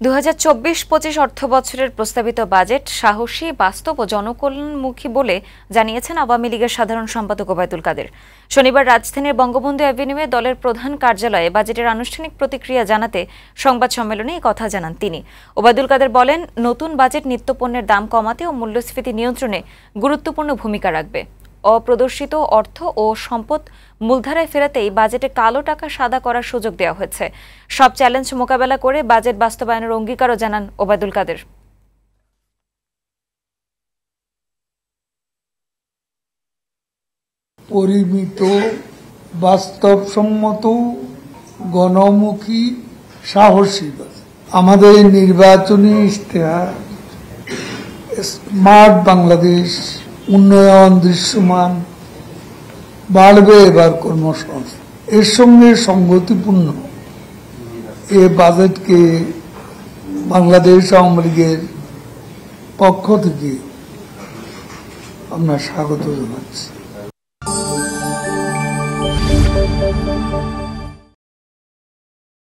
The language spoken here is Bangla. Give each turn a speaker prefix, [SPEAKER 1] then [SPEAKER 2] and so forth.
[SPEAKER 1] ২০২৪-২৫ অর্থবছরের প্রস্তাবিত বাজেট সাহসী, বাস্তব ও জনকল্যাণমুখী বলে জানিয়েছেন আওয়ামী লীগের সাধারণ সম্পাদক ওবায়দুল কাদের। শনিবার রাজধানীর বঙ্গবন্ধু অ্যাভিনিউয়ে দলের প্রধান কার্যালয়ে বাজেটের আনুষ্ঠানিক প্রতিক্রিয়া জানাতে সংবাদ সম্মেলনে এই কথা জানান তিনি। ওবায়দুল কাদের বলেন, নতুন বাজেট নিত্যপণ্যের দাম কমাতে ও মূল্যস্ফীতি নিয়ন্ত্রণে গুরুত্বপূর্ণ ভূমিকা রাখবে। অপ্রদর্শিত অর্থ ও সম্পদ মূলধারায় ফেরাতেই বাজেটে কালো টাকা সাদা করার সুযোগ দেওয়া হয়েছে। সব চ্যালেঞ্জ মোকাবেলা করে বাজেট বাস্তবায়নের অঙ্গীকারও জানান ওবায়দুল কাদের।
[SPEAKER 2] পরিমিত, বাস্তবসম্মত, গণমুখী, সাহসী আমাদের নির্বাচনী ইশতেহার স্মার্ট বাংলাদেশ, উন্নয়ন দৃশ্যমান, বাড়বে এবার কর্মসংস্থান। এর সঙ্গে সংগতিপূর্ণ এ বাজেটকে বাংলাদেশ আওয়ামী লীগের পক্ষ থেকে আমরা স্বাগত জানাচ্ছি।